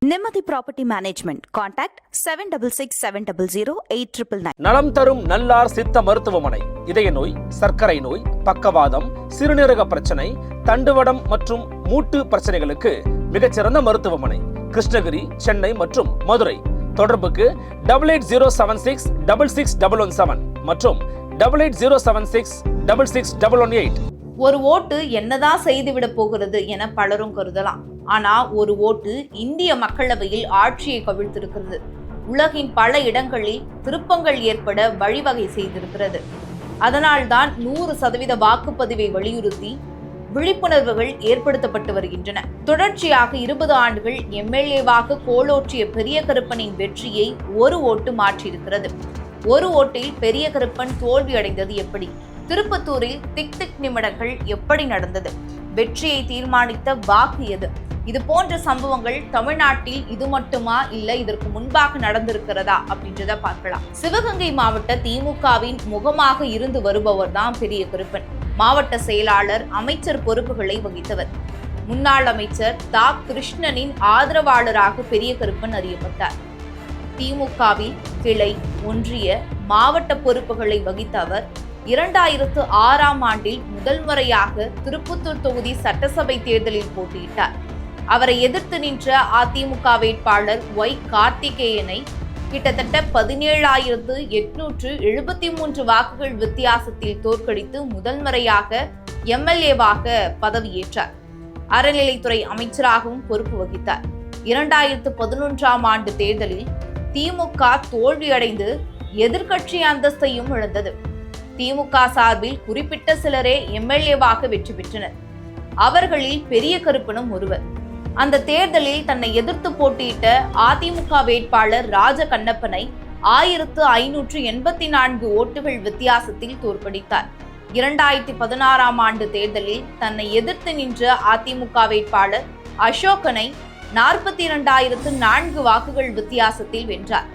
நிம்மதி property management. Contact 7667008999. நலம் தரும் நல்லார் சித்த மருத்துவமனை. இதய நோய், சர்க்கரை நோய், பக்கவாதம், சிறுநீரக பிரச்சனை, தண்டுவடம் மற்றும் மூட்டு பிரச்சனைகளுக்கு மிகச்சிறந்த மருத்துவமனை. கிருஷ்ணகிரி, சென்னை மற்றும் மதுரை. தொடர்புக்கு 8807666117 மற்றும் 8807666118. ஒரு ஓட்டு என்னதான் செய்துவிட போகிறது என பலரும் கருதலாம். ஆனா ஒரு ஓட்டு இந்திய மக்களவையில் ஆட்சியை கவிழ்த்திருக்கிறது. உலகின் பல இடங்களில் திருப்பங்கள் ஏற்பட வழிவகை செய்திருக்கிறது. அதனால்தான் 100% வாக்குப்பதிவை வலியுறுத்தி விழிப்புணர்வுகள் ஏற்படுத்தப்பட்டு வருகின்றன. தொடர்ச்சியாக 20 ஆண்டுகள் எம்எல்ஏவாக கோலோற்றிய பெரிய கருப்பனின் வெற்றியை ஒரு ஓட்டு மாற்றியிருக்கிறது. ஒரு ஓட்டில் பெரிய கருப்பன் தோல்வி அடைந்தது எப்படி? திருப்பத்தூரில் திக் திக் நிமிடங்கள் எப்படி நடந்தது? வெற்றியை தீர்மானித்த வாக்கு எது? இது போன்ற சம்பவங்கள் தமிழ்நாட்டில் இது மட்டுமா, இல்ல இதற்கு முன்பாக நடந்திருக்கிறதா அப்படின்றத பார்க்கலாம். சிவகங்கை மாவட்ட திமுகவின் முகமாக இருந்து வருபவர் தான் பெரிய கருப்பன். மாவட்ட செயலாளர், அமைச்சர் பொறுப்புகளை வகித்தவர். முன்னாள் அமைச்சர் தா கிருஷ்ணனின் ஆதரவாளராக பெரிய கருப்பன் அறியப்பட்டார். திமுகவில் கிளை, ஒன்றிய, மாவட்ட பொறுப்புகளை வகித்த அவர் 2006ஆம் ஆண்டில் முதல் முறையாக திருப்பத்தூர் தொகுதி சட்டசபை தேர்தலில் போட்டியிட்டார். அவரை எதிர்த்து நின்ற அதிமுக வேட்பாளர் ஒய் கார்த்திகேயனை கிட்டத்தட்ட 17,873 வாக்குகள் வித்தியாசத்தில் தோற்கடித்து முதல் முறையாக எம்எல்ஏவாக பதவியேற்றார். அறநிலைத்துறை அமைச்சராகவும் பொறுப்பு வகித்தார். 2011ஆம் ஆண்டு தேர்தலில் திமுக தோல்வியடைந்து எதிர்க்கட்சி அந்தஸ்தையும் இழந்தது. திமுக சார்பில் குறிப்பிட்ட சிலரே எம்எல்ஏவாக வெற்றி பெற்றனர். அவர்களில் பெரிய கருப்பனும் ஒருவர். அந்த தேர்தலில் தன்னை எதிர்த்து போட்டியிட்ட அதிமுக வேட்பாளர் ராஜ கண்ணப்பனை 1584 ஓட்டுகள் வித்தியாசத்தில் தோற்கடித்தார். 2016ஆம் ஆண்டு தேர்தலில் தன்னை எதிர்த்து நின்ற அதிமுக வேட்பாளர் அசோகனை 42,004 வாக்குகள் வித்தியாசத்தில் வென்றார்.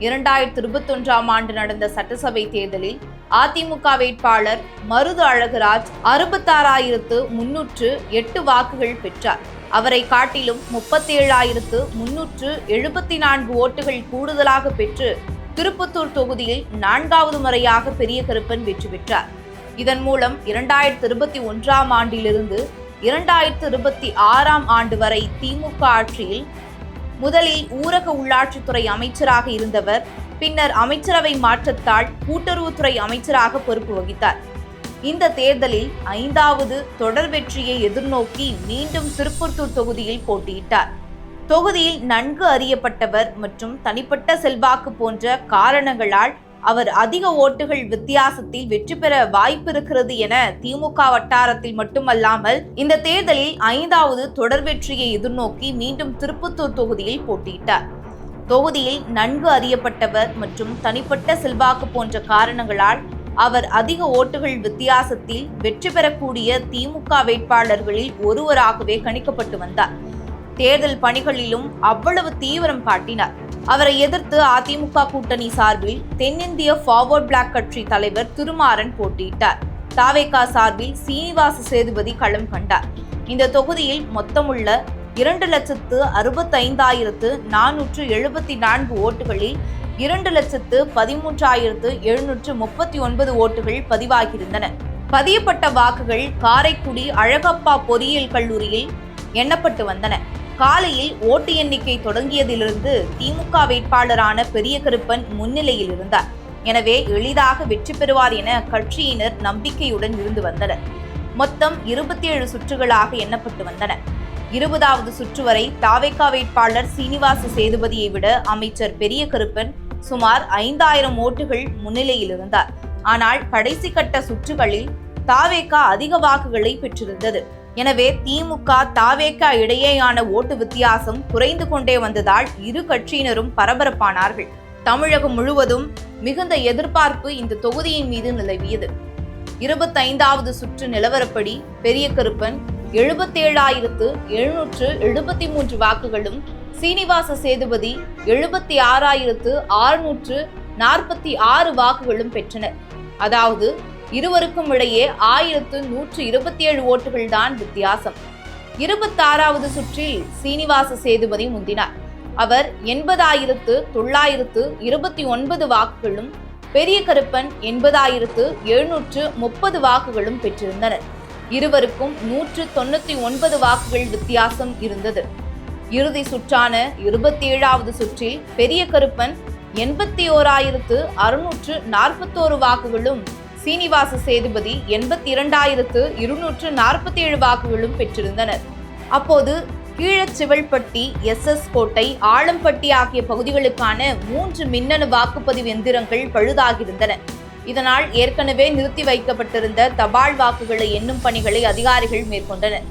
2021ஆம் ஆண்டு நடந்த சட்டசபை தேர்தலில் அதிமுக வேட்பாளர் மருது அழகுராஜ் 66,308 வாக்குகள் பெற்றார். அவரை காட்டிலும் 37,374 ஓட்டுகள் கூடுதலாக பெற்று திருப்பத்தூர் தொகுதியில் 4வது முறையாக பெரிய கருப்பன் வெற்றி பெற்றார். இதன் மூலம் 2021ஆம் ஆண்டிலிருந்து 2026ஆம் ஆண்டு வரை திமுக ஆட்சியில் முதலில் ஊரக உள்ளாட்சித்துறை அமைச்சராக இருந்தவர். பின்னர் அமைச்சரவை மாற்றத்தால் கூட்டுறவுத்துறை அமைச்சராக பொறுப்பு வகித்தார். இந்த தேர்தலில் 5வது தொடர் வெற்றியை எதிர்நோக்கி மீண்டும் திருப்பத்தூர் தொகுதியில் போட்டியிட்டார். தொகுதியில் நன்கு அறியப்பட்டவர் மற்றும் தனிப்பட்ட செல்வாக்கு போன்ற காரணங்களால் அவர் அதிக ஓட்டுகள் வித்தியாசத்தில் வெற்றி பெற வாய்ப்பு இருக்கிறது என திமுக வட்டாரத்தில் மட்டுமல்லாமல் இந்த தேர்தலில் 5வது தொடர் வெற்றியை எதிர்நோக்கி மீண்டும் திருப்பத்தூர் தொகுதியில் போட்டியிட்டார். தொகுதியில் நன்கு அறியப்பட்டவர் மற்றும் தனிப்பட்ட செல்வாக்கு போன்ற காரணங்களால் அவர் அதிக ஓட்டுகள் வித்தியாசத்தில் வெற்றி பெறக்கூடிய திமுக வேட்பாளர்களில் ஒருவராகவே கணிக்கப்பட்டு வந்தார். தேர்தல் பணிகளிலும் அவ்வளவு தீவிரம் காட்டினார். அவரை எதிர்த்து அதிமுக கூட்டணி சார்பில் தென்னிந்திய ஃபார்வர்ட் பிளாக் கட்சி தலைவர் திருமாறன் போட்டியிட்டார். தாவேகா சார்பில் சீனிவாச சேதுபதி களம் கண்டார். இந்த தொகுதியில் மொத்தமுள்ள 2,65,474 ஓட்டுகளில் 2,13,739 ஓட்டுகள் பதிவாகியிருந்தன. பதியப்பட்ட வாக்குகள் காரைக்குடி அழகப்பா பொறியியல் கல்லூரியில் எண்ணப்பட்டு வந்தன. காலையில் ஓட்டு எண்ணிக்கை தொடங்கியதிலிருந்து திமுக வேட்பாளரான பெரிய கருப்பன் முன்னிலையில் இருந்தார். எனவே எளிதாக வெற்றி பெறுவார் என கட்சியினர் நம்பிக்கையுடன் இருந்து வந்தனர். மொத்தம் 27 சுற்றுகளாக எண்ணப்பட்டு வந்தன. 20வது சுற்று வரை தாவேகா வேட்பாளர் சீனிவாச சேதுபதியை விட அமைச்சர் பெரிய கருப்பன் சுமார் 5,000 ஓட்டுகள் முன்னிலையில் இருந்தார். ஆனால் கடைசி கட்ட சுற்றுகளில் தாவேகா அதிக வாக்குகளை பெற்றிருந்தது. எனவே திமுக தாவேகா இடையேயான ஓட்டு வித்தியாசம் குறைந்து கொண்டே வந்ததால் இரு கட்சியினரும் பரபரப்பானார்கள். தமிழகம் முழுவதும் மிகுந்த எதிர்பார்ப்பு இந்த தொகுதியின் மீது நிலவியது. 25வது சுற்று நிலவரப்படி பெரிய கருப்பன் 77,773 வாக்குகளும், சீனிவாச சேதுபதி 76,646 வாக்குகளும் பெற்றனர். அதாவது இருவருக்கும் இடையே 1127 ஓட்டுகள் தான் வித்தியாசம். 26வது சுற்றில் சீனிவாச சேதுபதி முந்தினார். அவர் 80,929 வாக்குகளும், பெரிய கருப்பன் 80,730 வாக்குகளும் பெற்றிருந்தனர். இருவருக்கும் 199 வாக்குகள் வித்தியாசம் இருந்தது. இறுதி சுற்றான 27வது சுற்றில் பெரிய கருப்பன் 81,641 வாக்குகளும், சீனிவாச சேதுபதி 82,247 வாக்குகளும் பெற்றிருந்தனர். அப்போது கீழச்சிவல்பட்டி, SS கோட்டை, ஆலம்பட்டி ஆகிய பகுதிகளுக்கான 3 மின்னணு வாக்குப்பதிவு எந்திரங்கள் பழுதாகியிருந்தன. இதனால் ஏற்கனவே நிறுத்தி வைக்கப்பட்டிருந்த தபால் வாக்குகளை எண்ணும் பணிகளை அதிகாரிகள் மேற்கொண்டனர்.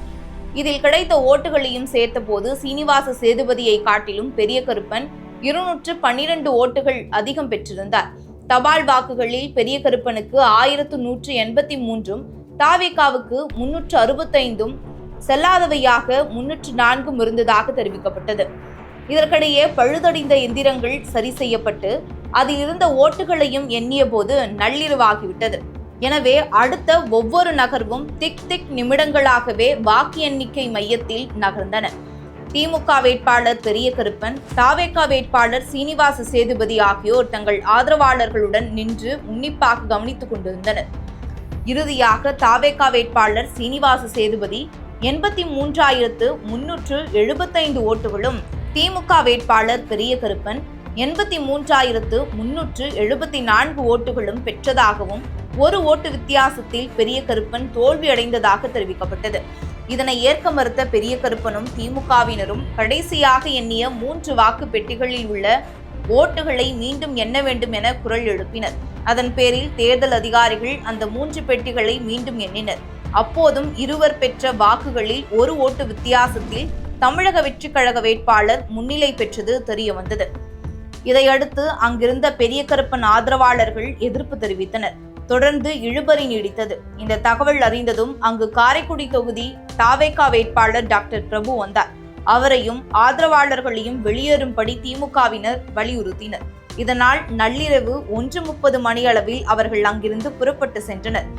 இதில் கிடைத்த ஓட்டுகளையும் சேர்த்தபோது சீனிவாச சேதுபதியை காட்டிலும் பெரிய கருப்பன் 212 ஓட்டுகள் அதிகம் பெற்றிருந்தார். தபால் வாக்குகளில் பெரிய கருப்பனுக்கு 1183, தாவேகாவுக்கு 365, செல்லாதவையாக 304 இருந்ததாக தெரிவிக்கப்பட்டது. இதற்கிடையே பழுதடைந்த எந்திரங்கள் சரி செய்யப்பட்டு அதில் இருந்த ஓட்டுகளையும் எண்ணிய போது நள்ளிரவாகிவிட்டது. எனவே அடுத்த ஒவ்வொரு நகர்வும் திக் நிமிடங்களாகவே வாக்கு எண்ணிக்கை மையத்தில் நகர்ந்தன. திமுக வேட்பாளர் பெரிய கருப்பன், தாவேகா வேட்பாளர் சீனிவாச சேதுபதி ஆகியோர் தங்கள் ஆதரவாளர்களுடன் நின்று உன்னிப்பாக கவனித்துக் கொண்டிருந்தனர். இறுதியாக தாவேகா வேட்பாளர் சீனிவாச சேதுபதி 83,375 ஓட்டுகளும், திமுக வேட்பாளர் பெரிய கருப்பன் 83,374 ஓட்டுகளும் பெற்றதாகவும், ஒரு ஓட்டு வித்தியாசத்தில் பெரிய கருப்பன் தோல்வியடைந்ததாக தெரிவிக்கப்பட்டது. இதனை ஏற்க மறுத்த பெரிய கருப்பனும் திமுகவினரும் கடைசியாக எண்ணிய 3 வாக்கு பெட்டிகளில் உள்ள ஓட்டுகளை மீண்டும் எண்ண வேண்டும் என குரல் எழுப்பினர். அதன் பேரில் தேர்தல் அதிகாரிகள் அந்த 3 பெட்டிகளை மீண்டும் எண்ணினர். அப்போதும் இருவர் பெற்ற வாக்குகளில் ஒரு ஓட்டு வித்தியாசத்தில் தமிழக வெற்றிக் கழக வேட்பாளர் முன்னிலை பெற்றது தெரிய வந்தது. இதையடுத்து அங்கிருந்த பெரிய கருப்பன் ஆதரவாளர்கள் எதிர்ப்பு தெரிவித்தனர். தொடர்ந்து இழுபறி நீடித்தது. இந்த தகவல் அறிந்ததும் அங்கு காரைக்குடி தொகுதி தாவேகா வேட்பாளர் டாக்டர் பிரபு வந்தார். அவரையும் ஆதரவாளர்களையும் வெளியேறும்படி திமுகவினர் வலியுறுத்தினர். இதனால் நள்ளிரவு 1:30 மணியளவில் அவர்கள் அங்கிருந்து புறப்பட்டு சென்றனர்.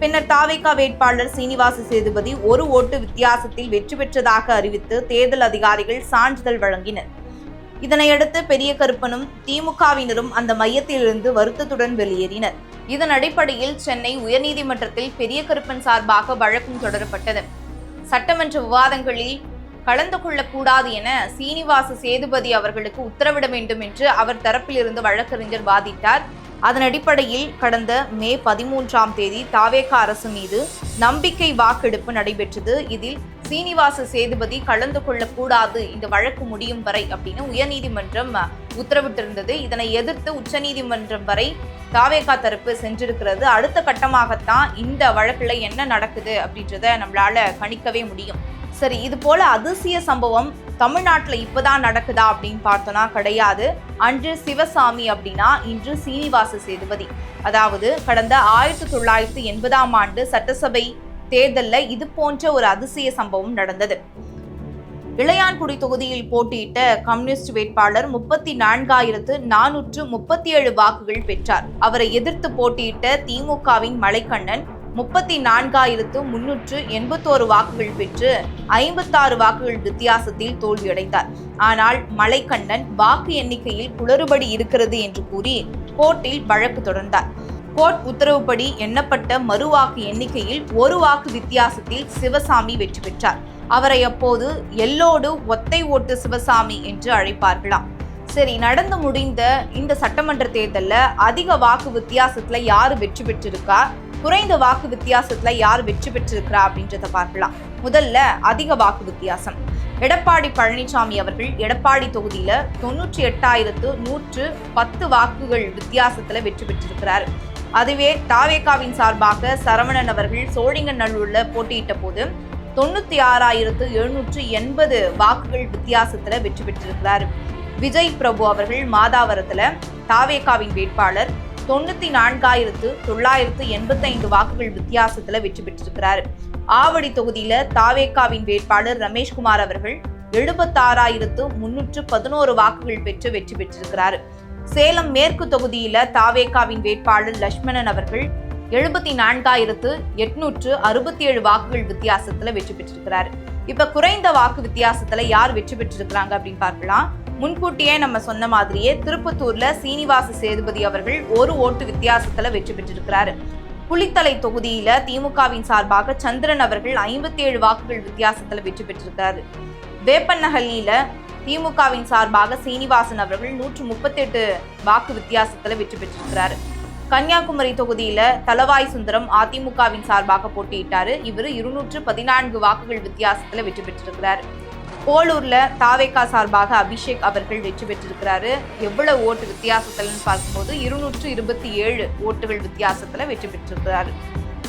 பின்னர் தாவேகா வேட்பாளர் சீனிவாச சேதுபதி ஒரு ஓட்டு வித்தியாசத்தில் வெற்றி பெற்றதாக அறிவித்து தேர்தல் அதிகாரிகள் சான்றிதழ் வழங்கினர். இதனையடுத்து பெரிய கருப்பனும் திமுகவினரும் அந்த மையத்திலிருந்து வருத்தத்துடன் வெளியேறினர். இதன் அடிப்படையில் சென்னை உயர்நீதிமன்றத்தில் பெரிய கருப்பன் சார்பாக வழக்கும் தொடரப்பட்டது. சட்டமன்ற விவாதங்களில் கலந்து கொள்ளக்கூடாது என சீனிவாச சேதுபதி அவர்களுக்கு உத்தரவிட வேண்டும் என்று அவர் தரப்பிலிருந்து வழக்கறிஞர் வாதிட்டார். அதன் அடிப்படையில் கடந்த மே 13ஆம் தேதி தாவேகா அரசு மீது நம்பிக்கை வாக்கெடுப்பு நடைபெற்றது. இதில் சீனிவாச சேதுபதி கலந்து கொள்ளக்கூடாது, இந்த வழக்கு முடியும் வரை அப்படின்னு உயர்நீதிமன்றம் உத்தரவிட்டிருந்தது. இதனை எதிர்த்து உச்சநீதிமன்றம் வரை தாவேகா தரப்பு சென்றிருக்கிறது. அடுத்த கட்டமாகத்தான் இந்த வழக்குல என்ன நடக்குது அப்படின்றத நம்மளால கணிக்கவே முடியும். சரி, இது போல அதிசய சம்பவம் தமிழ்நாட்டில் இப்பதான் நடக்குதா அப்படின்னு பார்த்தோம்னா கிடையாது. அன்று சிவசாமி அப்படின்னா இன்று சீனிவாச சேதுபதி. அதாவது கடந்த 1980ஆம் ஆண்டு சட்டசபை தேர்தலில் இது போன்ற ஒரு அதிசய சம்பவம் நடந்தது. இளையான்குடி தொகுதியில் போட்டியிட்ட கம்யூனிஸ்ட் வேட்பாளர் 34,437 வாக்குகள் பெற்றார். அவரை எதிர்த்து போட்டியிட்ட திமுகவின் மலைக்கண்ணன் 34,381 வாக்குகள் பெற்று 56 வாக்குகள் வித்தியாசத்தில் தோல்வியடைந்தார். ஆனால் மலைக்கண்ணன் வாக்கு எண்ணிக்கையில் குளறுபடி இருக்கிறது என்று கூறி கோர்ட்டில் வழக்கு தொடர்ந்தார். கோர்ட் உத்தரவுப்படி எண்ணப்பட்ட மறுவாக்கு எண்ணிக்கையில் ஒரு வாக்கு வித்தியாசத்தில் சிவசாமி வெற்றி பெற்றார். அவரை அப்போது எல்லோடு ஒத்தை ஓட்டு சிவசாமி என்று அழைப்பார்களாம். சரி, நடந்து முடிந்த இந்த சட்டமன்ற தேர்தல்ல அதிக வாக்கு வித்தியாசத்துல யாரு வெற்றி பெற்றிருக்கா, குறைந்த வாக்கு வித்தியாசத்துல யார் வெற்றி பெற்றிருக்கிறா அப்படின்றத பார்க்கலாம். முதல்ல அதிக வாக்கு வித்தியாசம். எடப்பாடி பழனிசாமி அவர்கள் எடப்பாடி தொகுதியில 98,110 வாக்குகள் வித்தியாசத்துல வெற்றி பெற்றிருக்கிறார். அதுவே தாவேகாவின் சார்பாக சரவணன் அவர்கள் சோழிங்கநல்லூர்ல போட்டியிட்ட போது 96,780 வாக்குகள் வித்தியாசத்துல வெற்றி பெற்றிருக்கிறார். விஜய் பிரபு அவர்கள் மாதாவரத்துல தாவேகாவின் வேட்பாளர் 94,985 வாக்குகள் வித்தியாசத்துல வெற்றி பெற்றிருக்கிறார். ஆவடி தொகுதியில தாவேகாவின் வேட்பாளர் ரமேஷ்குமார் அவர்கள் 76,311 வாக்குகள் பெற்று வெற்றி பெற்றிருக்கிறார். சேலம் மேற்கு தொகுதியில தாவேகாவின் வேட்பாளர் லட்சுமணன் அவர்கள் 74,867 வாக்குகள் வித்தியாசத்துல வெற்றி பெற்றிருக்கிறார். இப்ப குறைந்த வாக்கு வித்தியாசத்துல யார் வெற்றி பெற்றிருக்கிறாங்க அப்படின்னு பார்க்கலாம். முன்கூட்டியே நம்ம சொன்ன மாதிரியே திருப்பத்தூர்ல சீனிவாச சேதுபதி அவர்கள் ஒரு ஓட்டு வித்தியாசத்துல வெற்றி பெற்றிருக்கிறாரு. குளித்தலை தொகுதியில திமுகவின் சார்பாக சந்திரன் அவர்கள் 57 வாக்குகள் வித்தியாசத்துல வெற்றி பெற்றிருக்கிறாரு. வேப்பநஹள்ளியில திமுகவின் சார்பாக சீனிவாசன் அவர்கள் 138 வாக்கு வித்தியாசத்துல வெற்றி பெற்றிருக்கிறாரு. கன்னியாகுமரி தொகுதியில தலவாய் சுந்தரம் அதிமுகவின் சார்பாக போட்டியிட்டாரு. இவர் 214 வாக்குகள் வித்தியாசத்துல வெற்றி பெற்றிருக்கிறாரு. போலூர்ல தாவேகா சார்பாக அபிஷேக் அவர்கள் வெற்றி பெற்றிருக்கிறாரு. எவ்வளவு ஓட்டு வித்தியாசத்துலன்னு பார்க்கும்போது 227 ஓட்டுகள் வித்தியாசத்துல வெற்றி பெற்றிருக்கிறாரு.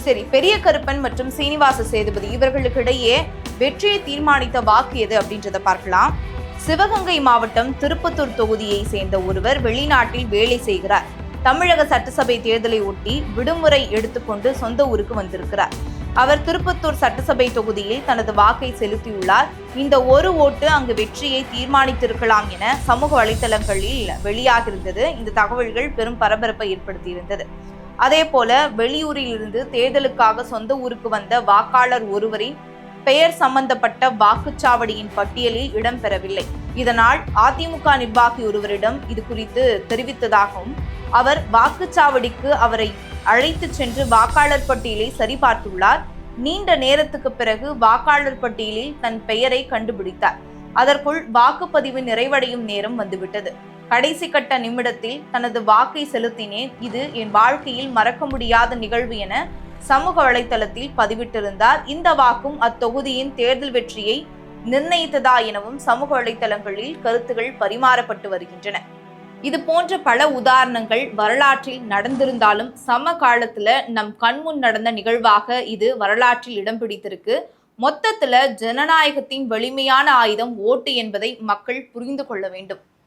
சரி, பெரிய கருப்பன் மற்றும் சீனிவாச சேதுபதி இவர்களுக்கு இடையே வெற்றியை தீர்மானித்த வாக்கு எது அப்படின்றத பார்க்கலாம். சிவகங்கை மாவட்டம் திருப்பத்தூர் தொகுதியை சேர்ந்த ஒருவர் வெளிநாட்டில் வேலை செய்கிறார். தமிழக சட்டசபை தேர்தலை ஒட்டி விடுமுறை எடுத்துக்கொண்டு சொந்த ஊருக்கு வந்திருக்கிறார். அவர் திருப்பத்தூர் சட்டசபை தொகுதியில் தனது வாக்கை செலுத்தியுள்ளார். இந்த ஒரு ஓட்டு அங்கு வெற்றியை தீர்மானித்திருக்கலாம் என சமூக வலைதளங்களில் வெளியாகியிருந்தது. இந்த தகவல்கள் பெரும் பரபரப்பை ஏற்படுத்தியிருந்தது. அதே போல வெளியூரில் இருந்து தேர்தலுக்காக சொந்த ஊருக்கு வந்த வாக்காளர் ஒருவரின் பெயர் சம்பந்தப்பட்ட வாக்குச்சாவடியின் பட்டியலில் இடம்பெறவில்லை. இதனால் அதிமுக நிர்வாகி ஒருவரிடம் இது குறித்து தெரிவித்ததாகவும் அவர் வாக்குச்சாவடிக்கு அவரை அழைத்து சென்று வாக்காளர் பட்டியலை சரிபார்த்துள்ளார். நீண்ட நேரத்துக்கு பிறகு வாக்காளர் பட்டியலில் தன் பெயரை கண்டுபிடித்தார். அதற்குள் வாக்குப்பதிவு நிறைவடையும் நேரம் வந்துவிட்டது. கடைசி கட்ட நிமிடத்தில் தனது வாக்கை செலுத்தினேன். இது என் வாழ்க்கையில் மறக்க முடியாத நிகழ்வு என சமூக வலைதளத்தில் பதிவிட்டிருந்தார். இந்த வாக்கும் அத்தொகுதியின் தேர்தல் வெற்றியை நிர்ணயித்ததா எனவும் சமூக வலைதளங்களில் கருத்துகள் பரிமாறப்பட்டு வருகின்றன. இது போன்ற பல உதாரணங்கள் வரலாற்றில் நடந்திருந்தாலும் சமகாலத்துல நம் கண்முன் நடந்த நிகழ்வாக இது வரலாற்றில் இடம் பிடித்திருக்கு. மொத்தத்துல ஜனநாயகத்தின் வலிமையான ஆயுதம் ஓட்டு என்பதை மக்கள் புரிந்து கொள்ள வேண்டும்.